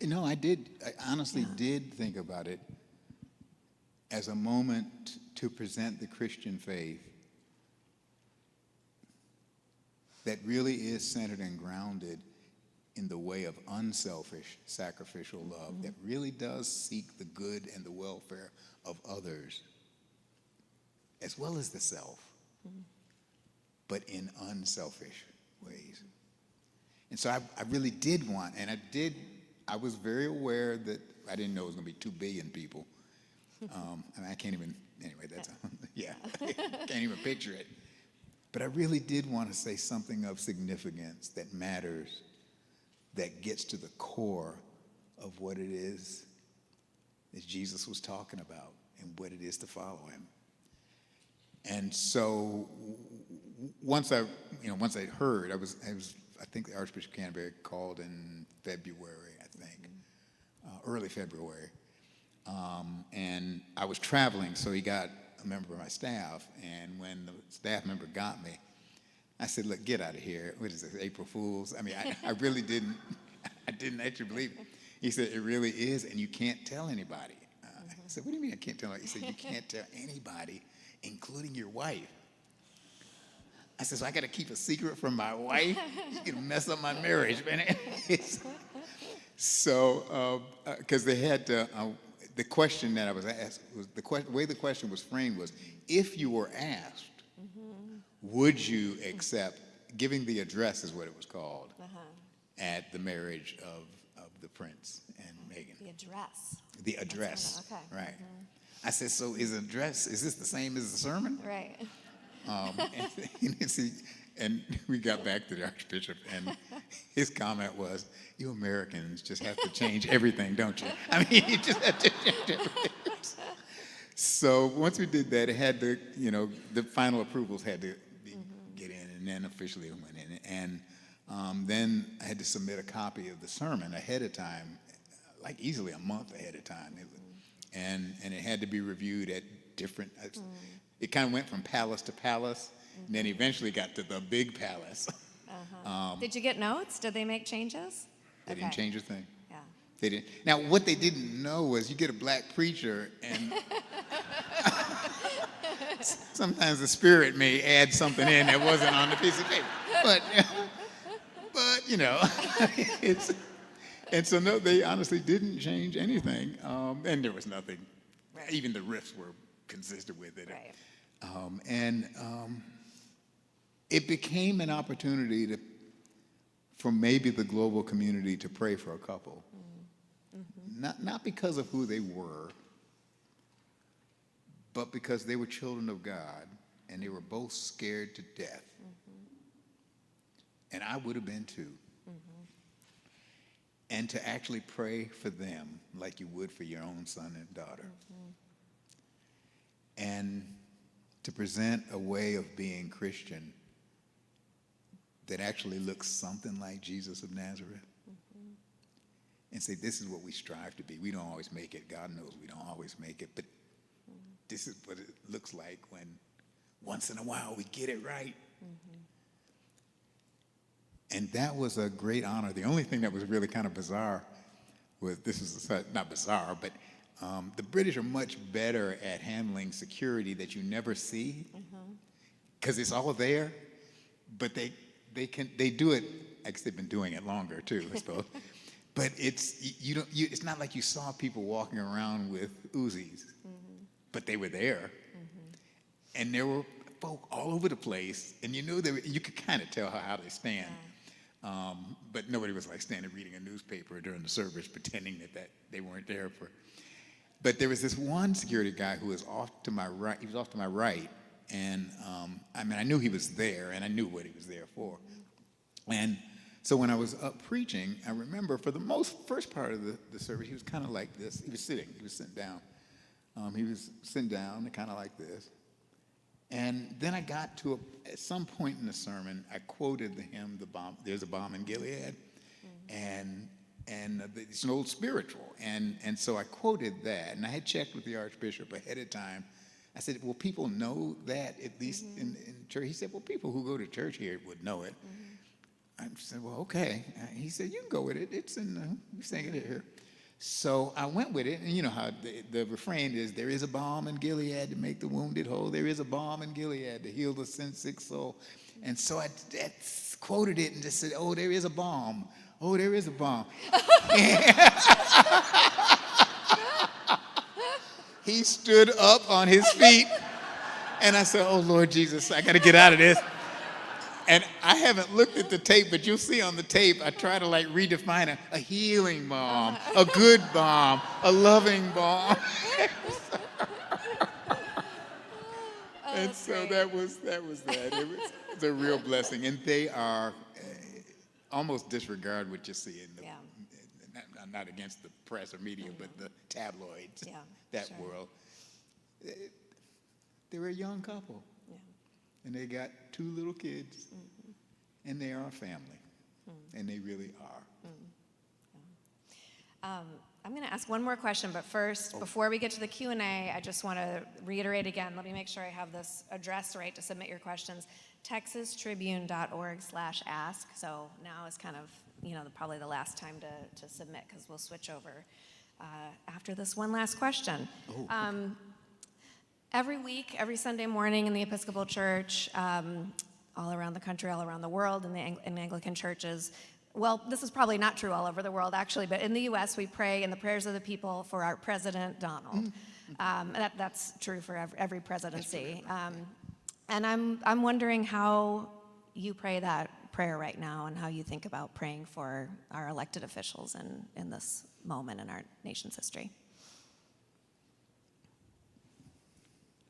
I honestly did think about it as a moment to present the Christian faith that really is centered and grounded in the way of unselfish, sacrificial love that really does seek the good and the welfare of others, as well as the self, but in unselfish ways. And so I really did want, and I was very aware that I didn't know it was going to be 2 billion people. I can't even, anyway, can't even picture it. But I really did want to say something of significance that matters, that gets to the core of what it is that Jesus was talking about and what it is to follow him. And so once I heard, I think the Archbishop of Canterbury called in February, early February. And I was traveling, so he got a member of my staff, and when the staff member got me, I said, look, get out of here. What is this, April Fool's? I mean, I really didn't actually believe it. He said, it really is, and you can't tell anybody. I said, what do you mean I can't tell anybody? He said, you can't tell anybody, including your wife. I said, so I got to keep a secret from my wife? You can mess up my marriage, man. So, because they had to, the question that I was asked, the way the question was framed was, if you were asked, would you accept, giving the address is what it was called, at the marriage of the prince and Meghan. The address. The address, okay. right. I said, so is this the same as the sermon? Right. And we got back to the Archbishop, and his comment was, you Americans just have to change everything, don't you? I mean, you just have to change everything. So once we did that, it had to, the final approvals had to get in, and then officially it went in. And then I had to submit a copy of the sermon ahead of time, like easily a month ahead of time. And it had to be reviewed at different, it kind of went from palace to palace, and then eventually got to the big palace. Did you get notes? Did they make changes? They didn't change a thing. Yeah. They didn't. Now, what they didn't know was you get a black preacher, and sometimes the Spirit may add something in that wasn't on the piece of paper. But and so no, they honestly didn't change anything, and there was nothing. Right. Even the riffs were consistent with it. Right. It became an opportunity for maybe the global community to pray for a couple. Not because of who they were, but because they were children of God, and they were both scared to death. And I would have been too. And to actually pray for them like you would for your own son and daughter. And to present a way of being Christian that actually looks something like Jesus of Nazareth. And say, this is what we strive to be. We don't always make it. God knows we don't always make it. But this is what it looks like when once in a while we get it right. And that was a great honor. The only thing that was really kind of bizarre was, not bizarre, but the British are much better at handling security that you never see, because it's all there, but they do it, I guess they've been doing it longer too, I suppose. But it's not like you saw people walking around with Uzis, but they were there, and there were folk all over the place, and you could kind of tell how they stand. But nobody was like standing reading a newspaper during the service pretending that they weren't there for. But there was this one security guy who was off to my right. He was off to my right, and I knew he was there, and I knew what he was there for. And so when I was up preaching, I remember for the first part of the service, he was kind of like this. He was sitting down. He was sitting down, kind of like this. And then I got to, at some point in the sermon, I quoted the hymn, "There's a Balm in Gilead." And it's an old spiritual. And so I quoted that, and I had checked with the Archbishop ahead of time. I said, well, people know that, at least in church? He said, well, people who go to church here would know it. I said, well, okay. He said, you can go with it. It's we sing it here. So I went with it, and you know how the refrain is, there is a balm in Gilead to make the wounded whole. There is a balm in Gilead to heal the sin-sick soul. And so I quoted it and just said, oh, there is a balm. Oh, there is a balm. He stood up on his feet, and I said, oh, Lord Jesus, I got to get out of this. And I haven't looked at the tape, but you'll see on the tape, I try to like redefine a healing balm, a good balm, a loving balm. And so that was that. It was a real blessing. And they are almost disregard what you see in the, not against the press or media, but the tabloids, that world. They're a young couple. And they got 2 little kids, and they are a family, and they really are. I'm going to ask one more question, but first, before we get to the Q&A, I just want to reiterate again, let me make sure I have this address right to submit your questions, texastribune.org/ask. So now is kind of, probably the last time to submit, because we'll switch over after this one last question. Every week, every Sunday morning in the Episcopal Church, all around the country, all around the world, in the Anglican churches, well, this is probably not true all over the world, actually, but in the U.S., we pray in the prayers of the people for our President Donald. That's true for every presidency. And I'm wondering how you pray that prayer right now, and how you think about praying for our elected officials in this moment in our nation's history.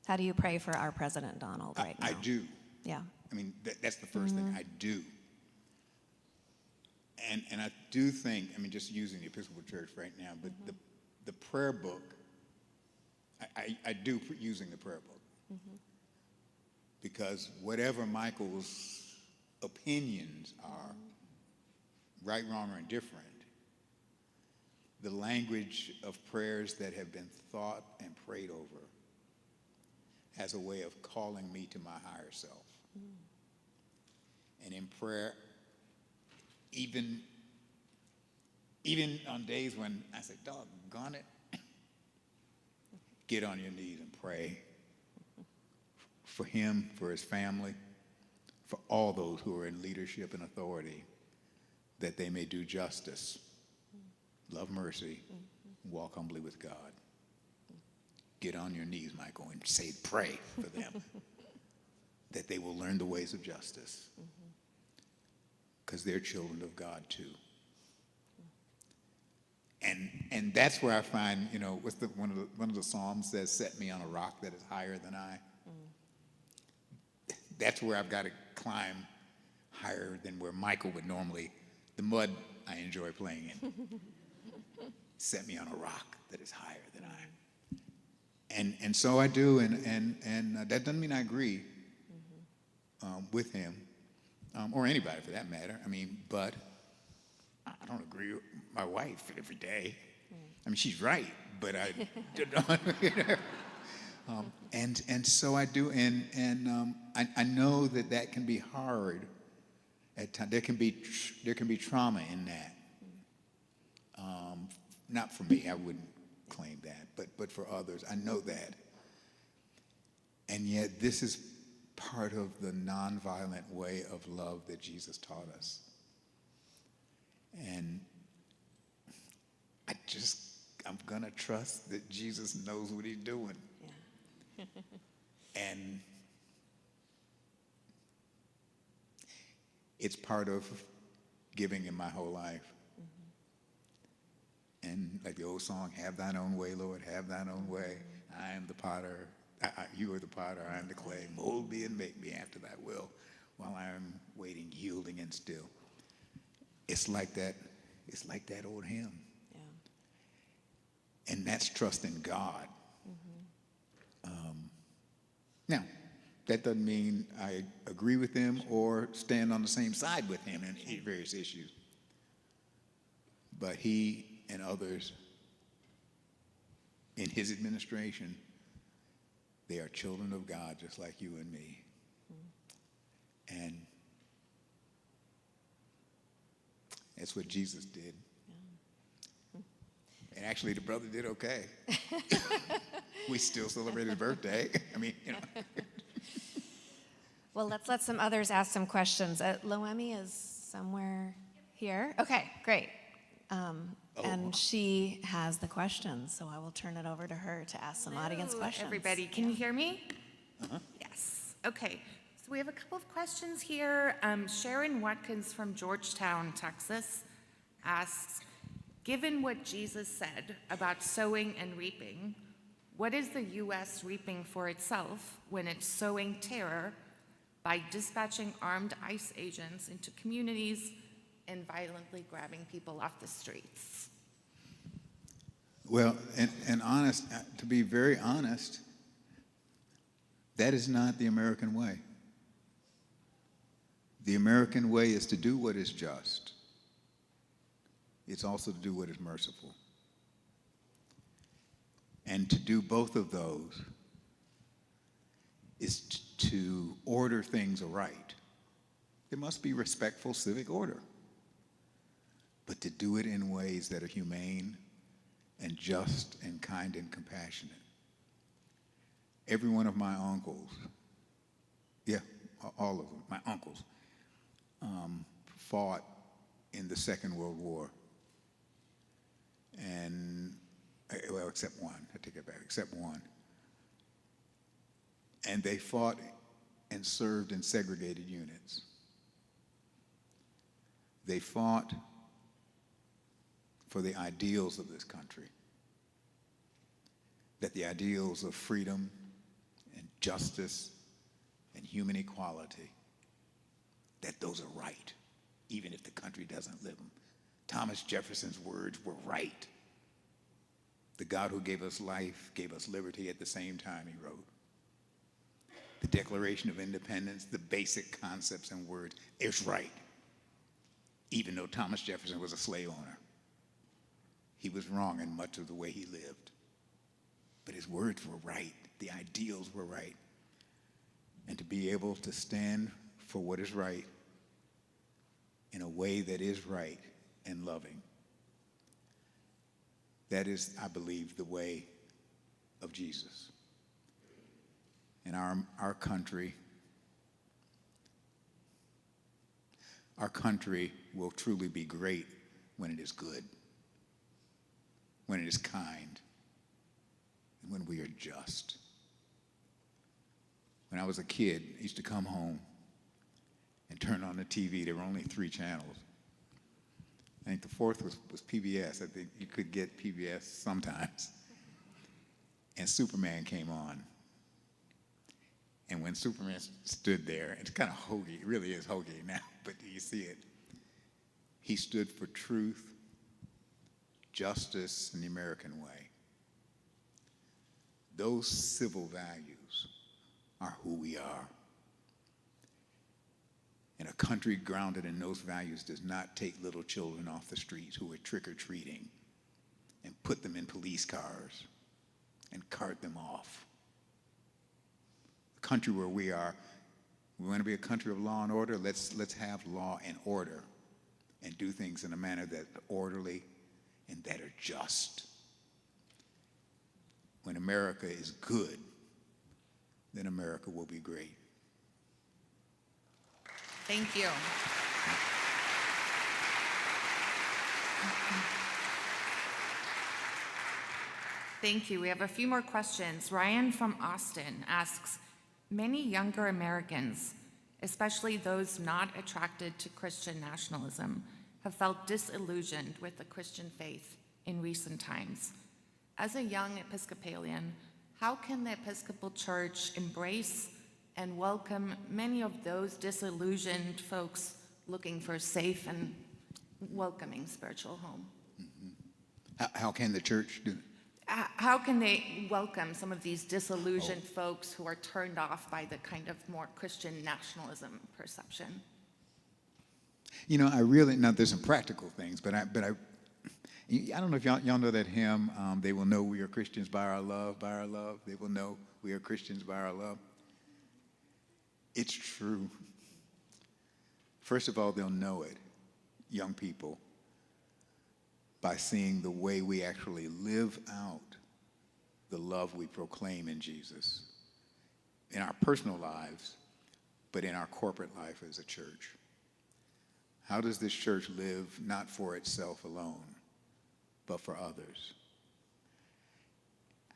How do you pray for our President Donald right now? I do. Yeah. I mean, that's the first thing I do. And I do think, just using the Episcopal Church right now, but the prayer book, I do using the prayer book. Because whatever Michael's opinions are, right, wrong, or indifferent, the language of prayers that have been thought and prayed over has a way of calling me to my higher self. And in prayer, even on days when I say, doggone it, get on your knees and pray for him, for his family, for all those who are in leadership and authority, that they may do justice, love mercy, walk humbly with God. Get on your knees, Michael, and pray for them, that they will learn the ways of justice, because they're children of God too. And that's where I find, what's one of the Psalms says, "Set me on a rock that is higher than I." That's where I've got to climb higher than where Michael would normally. The mud I enjoy playing in. Set me on a rock that is higher than I. And so I do, and that doesn't mean I agree with him, or anybody for that matter. But I don't agree with my wife every day. She's right, but I don't. And so I do, and I know that can be hard at times. There can be trauma in that. Not for me, I wouldn't claim that, but for others, I know that. And yet, this is part of the nonviolent way of love that Jesus taught us. And I'm gonna trust that Jesus knows what he's doing. Yeah. And it's part of giving in my whole life. And like the old song, "Have thine own way, Lord, have thine own way. I am the potter, you are the potter, I am the clay. Mold me and make me after thy will, while I am waiting, yielding and still." It's like that old hymn. Yeah. And that's trusting God. Now, that doesn't mean I agree with him or stand on the same side with him in various issues. But he and others in his administration, they are children of God just like you and me. And that's what Jesus did. And actually, the brother did okay. We still celebrate his birthday. I mean, you know. Well, let's let some others ask some questions. Loemi is somewhere here. Okay, great. And she has the questions, so I will turn it over to her to ask some audience Hello, questions. everybody, can you hear me? Yes. Okay. So we have a couple of questions here. Sharon Watkins from Georgetown, Texas, asks, given what Jesus said about sowing and reaping, what is the U.S. reaping for itself when it's sowing terror by dispatching armed ICE agents into communities and violently grabbing people off the streets? Well, and honest, to be very honest, that is not the American way. The American way is to do what is just. It's also to do what is merciful. And to do both of those is to order things aright. There must be respectful civic order, but to do it in ways that are humane and just and kind and compassionate. Every one of my uncles, yeah, all of them, my uncles, fought in the Second World War. And, well, except one, I take it back, except one. And they fought and served in segregated units. They fought for the ideals of this country, that the ideals of freedom and justice and human equality, that those are right, even if the country doesn't live them. Thomas Jefferson's words were right. The God who gave us life gave us liberty at the same time, he wrote. The Declaration of Independence, the basic concepts and words, it's right. Even though Thomas Jefferson was a slave owner, he was wrong in much of the way he lived. But his words were right. The ideals were right. And to be able to stand for what is right in a way that is right and loving, that is, I believe, the way of Jesus. And our country will truly be great when it is good, when it is kind, and when we are just. When I was a kid, I used to come home and turn on the TV. There were only 3 channels. I think the 4th was PBS. I think you could get PBS sometimes. And Superman came on. And when Superman stood there, it's kind of hokey. It really is hokey now, but you see it. He stood for truth, justice, and the American way. Those civil values are who we are. And a country grounded in those values does not take little children off the streets who are trick-or-treating and put them in police cars and cart them off. The country where we are, we want to be a country of law and order. Let's have law and order and do things in a manner that are orderly and that are just. When America is good, then America will be great. Thank you. Thank you. We have a few more questions. Ryan from Austin asks, many younger Americans, especially those not attracted to Christian nationalism, have felt disillusioned with the Christian faith in recent times. As a young Episcopalian, how can the Episcopal Church embrace and welcome many of those disillusioned folks looking for a safe and welcoming spiritual home? How can the church do it? How can they welcome some of these disillusioned folks who are turned off by the kind of more Christian nationalism perception? You know, I really, now there's some practical things, but I I don't know if y'all know that hymn, they will know we are Christians by our love, by our love. They will know we are Christians by our love. It's true. First of all, they'll know it, young people, by seeing the way we actually live out the love we proclaim in Jesus, in our personal lives, but in our corporate life as a church. How does this church live not for itself alone, but for others?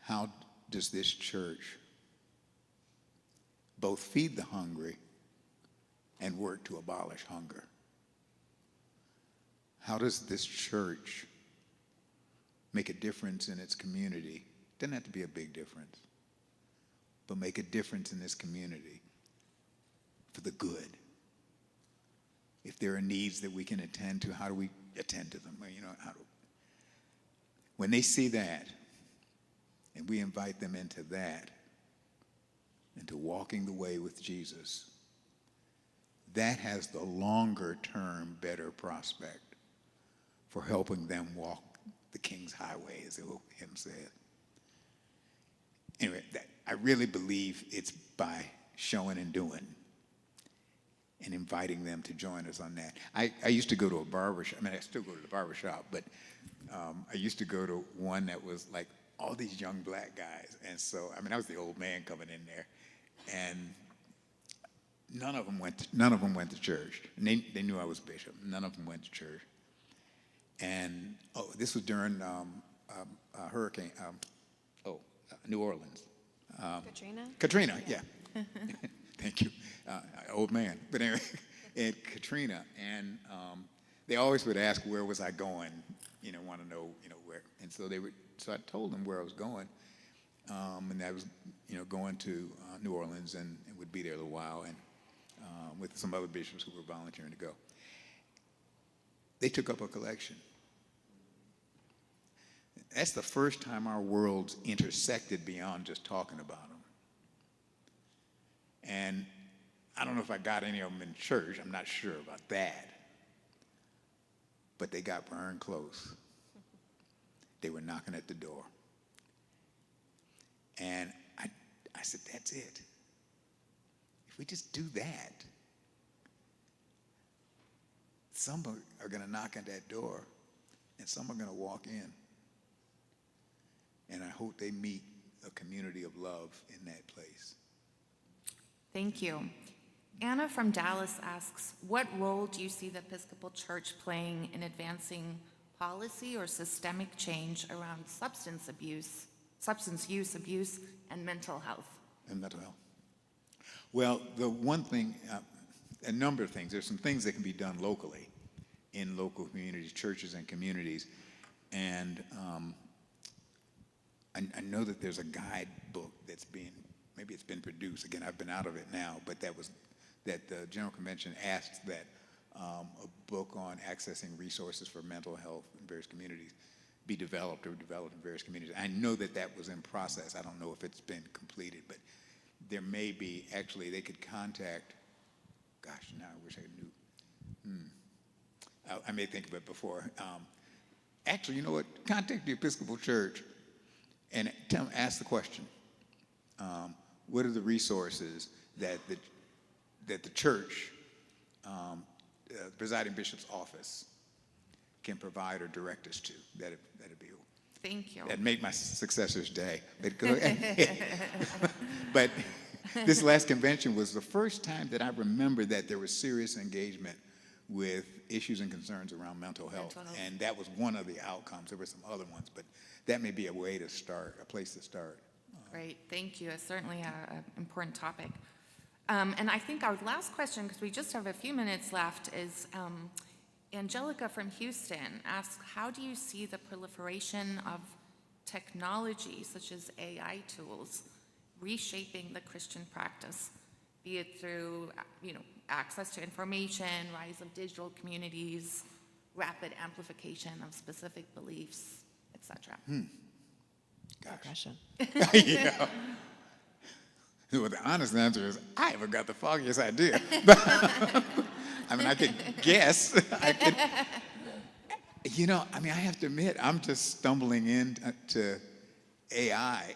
How does this church both feed the hungry and work to abolish hunger? How does this church make a difference in its community? Doesn't have to be a big difference, but make a difference in this community for the good. If there are needs that we can attend to, how do we attend to them? When they see that, and we invite them into that, into walking the way with Jesus, that has the longer term better prospect for helping them walk the King's Highway, as the old hymn said. Anyway, I really believe it's by showing and doing and inviting them to join us on that. I used to go to a barbershop. I mean, I still go to the barbershop, but I used to go to one that was like all these young black guys. And so, I mean, I was the old man coming in there. And none of them went to church. And they knew I was bishop. None of them went to church. And this was during Hurricane, New Orleans. Katrina, yeah. Thank you, old man. But anyway, and Katrina, and they always would ask where was I going, want to know, where. And so so I told them where I was going, and I was, going to New Orleans and would be there a little while, and with some other bishops who were volunteering to go. They took up a collection. That's the first time our worlds intersected beyond just talking about them. And I don't know if I got any of them in church. I'm not sure about that. But they got burned close. They were knocking at the door. And I said, that's it. If we just do that, some are going to knock at that door, and some are going to walk in. And I hope they meet a community of love in that place. Thank you. Anna from Dallas asks, what role do you see the Episcopal Church playing in advancing policy or systemic change around substance use abuse, and mental health? And mental health. Well, the one thing, a number of things. There's some things that can be done locally in local communities, churches and communities. And I know that there's a guidebook that's maybe it's been produced. Again, I've been out of it now, but that the General Convention asked that a book on accessing resources for mental health in various communities be developed in various communities. I know that was in process. I don't know if it's been completed, but there may be, actually, they could contact, gosh, now I wish I knew. I may think of it before. Actually, you know what? Contact the Episcopal Church and ask the question, what are the resources that the church, presiding bishop's office, can provide or direct us to? That'd be cool. Thank you. That'd make my successor's day. But this last convention was the first time that I remember that there was serious engagement with issues and concerns around mental health. And that was one of the outcomes. There were some other ones, but that may be a way to start, a place to start. Great, thank you. It's certainly an important topic. And I think our last question, because we just have a few minutes left, is Angelica from Houston asks, how do you see the proliferation of technology, such as AI tools, reshaping the Christian practice, be it through, access to information, rise of digital communities, rapid amplification of specific beliefs, etc.? Good question. Yeah. Well, the honest answer is, I haven't got the foggiest idea. But, I mean, I could guess. I mean, I have to admit, I'm just stumbling into AI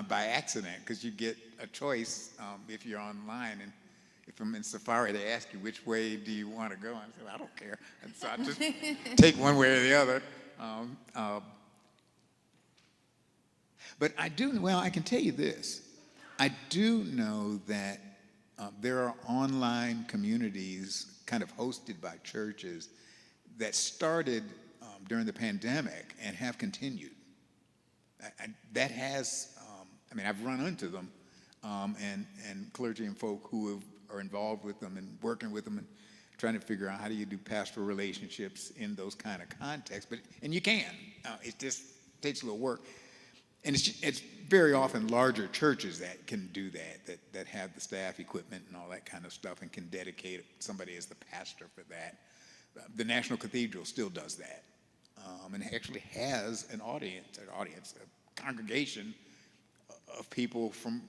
by accident, because you get a choice if you're online. And if I'm in Safari, they ask you, which way do you want to go? And I say, well, I don't care. And so I just take one way or the other. But I can tell you this. I do know that there are online communities kind of hosted by churches that started during the pandemic and have continued. That has, I've run into them, and clergy and folk who are involved with them and working with them and trying to figure out how do you do pastoral relationships in those kind of contexts. And you can. It just takes a little work. And it's very often larger churches that can do that have the staff, equipment, and all that kind of stuff, and can dedicate somebody as the pastor for that. The National Cathedral still does that, and actually has an audience, a congregation of people from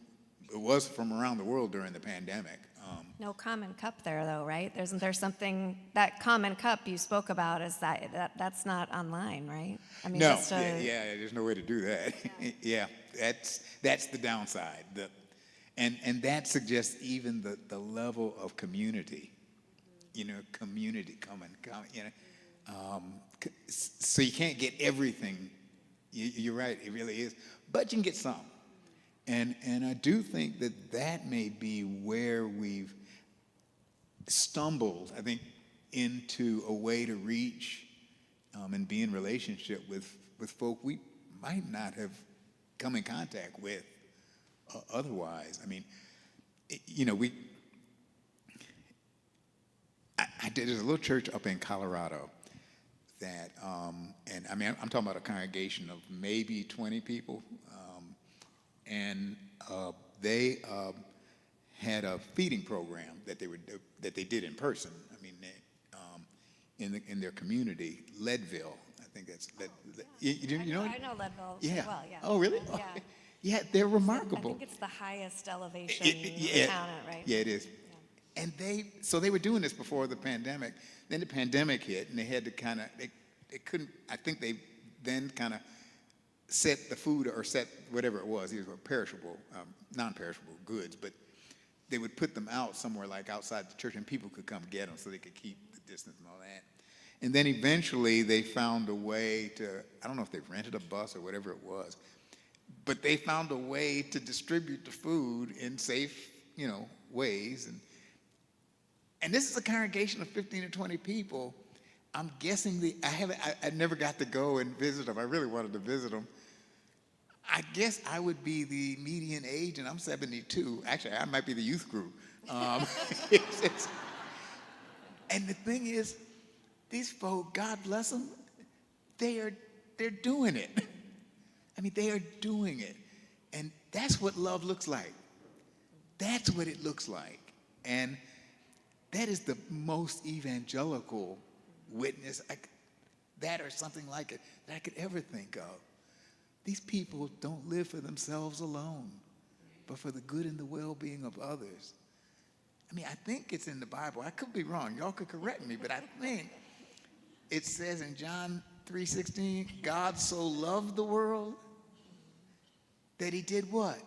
around the world during the pandemic. No common cup there, though, right? Isn't there something, that common cup you spoke about, is that's not online, right? No, there's no way to do that. Yeah, that's the downside. And that suggests even the level of community, community coming, so you can't get everything. You're right, it really is, but you can get some. And I do think that may be where we've stumbled, I think, into a way to reach and be in relationship with folk we might not have come in contact with otherwise. I mean, there's a little church up in Colorado that, I'm talking about a congregation of maybe 20 people, and they had a feeding program that they did in person. In their community, Leadville. I think that's you know. I know Leadville Yeah. well, yeah. Oh, really? Yeah. Yeah, they're remarkable. I think it's the highest elevation Yeah. town, right? Yeah, it is. Yeah. And they were doing this before the pandemic. Then the pandemic hit, and they had to kind of they couldn't. I think they then kind of set the food or set whatever it was. These were perishable, non-perishable goods, but they would put them out somewhere like outside the church, and people could come get them so they could keep the distance and all that. And then eventually they found a way to, I don't know if they rented a bus or whatever it was, but they found a way to distribute the food in safe, ways. And this is a congregation of 15 or 20 people. I'm guessing I never got to go and visit them. I really wanted to visit them. I guess I would be the median age, and I'm 72. Actually, I might be the youth group. And the thing is, these folk, God bless them, they're doing it. They are doing it. And that's what love looks like. That's what it looks like. And that is the most evangelical witness, that or something like it, that I could ever think of. These people don't live for themselves alone, but for the good and the well-being of others. I think it's in the Bible. I could be wrong. Y'all could correct me, but I think it says in John 3:16, God so loved the world that he did what?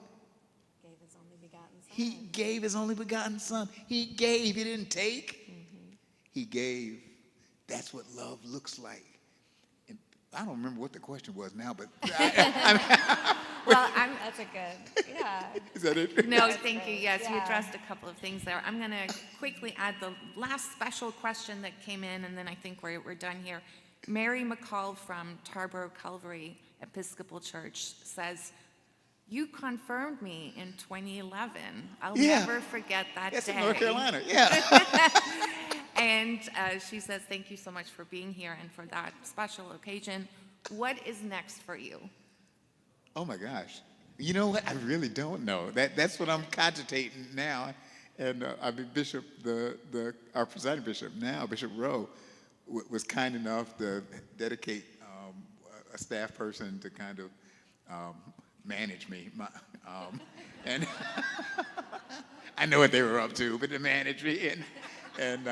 Gave his only begotten son. He gave his only begotten son. He gave. He didn't take. Mm-hmm. He gave. That's what love looks like. And I don't remember what the question was now, but That's a good, yeah. Is that it? No, thank you. Yes, you Yeah. addressed a couple of things there. I'm going to quickly add the last special question that came in, and then I think we're done here. Mary McCall from Tarboro Calvary Episcopal Church says, "You confirmed me in 2011. I'll never forget that That's day." in North Carolina, yeah. And she says, "Thank you so much for being here and for that special occasion. What is next for you?" Oh my gosh. You know what? I really don't know. That's what I'm cogitating now. And Bishop, our presiding bishop now, Bishop Rowe, was kind enough to dedicate a staff person to kind of manage me. And I know what they were up to, but to manage me. and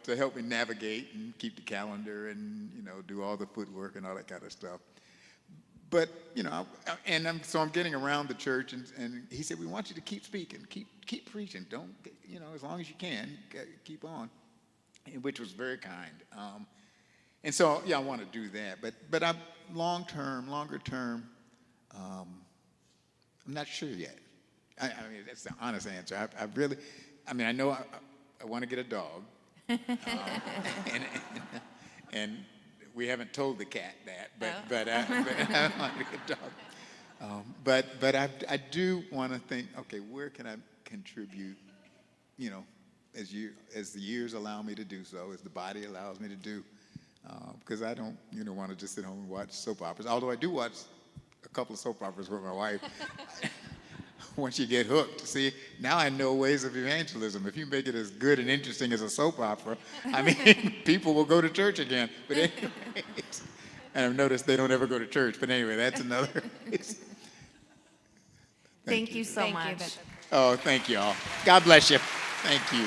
to help me navigate and keep the calendar and, do all the footwork and all that kind of stuff. But, so I'm getting around the church, and he said, we want you to keep speaking, keep preaching. Don't, as long as you can, keep on, which was very kind. And so, I want to do that. But I'm longer term, I'm not sure yet. I mean, that's the honest answer. I know I want to get a dog. And we haven't told the cat that, but I want to get a dog. But I do want to think, okay, where can I contribute, as the years allow me to do so, as the body allows me to do, because I don't, want to just sit home and watch soap operas, although I do watch a couple of soap operas with my wife. Once you get hooked, see, now I know ways of evangelism. If you make it as good and interesting as a soap opera, I mean, people will go to church again. But anyways, and I've noticed they don't ever go to church. But anyway, that's another. Thank you so Thank much. you, Bishop. Oh, thank you all. God bless you. Thank you.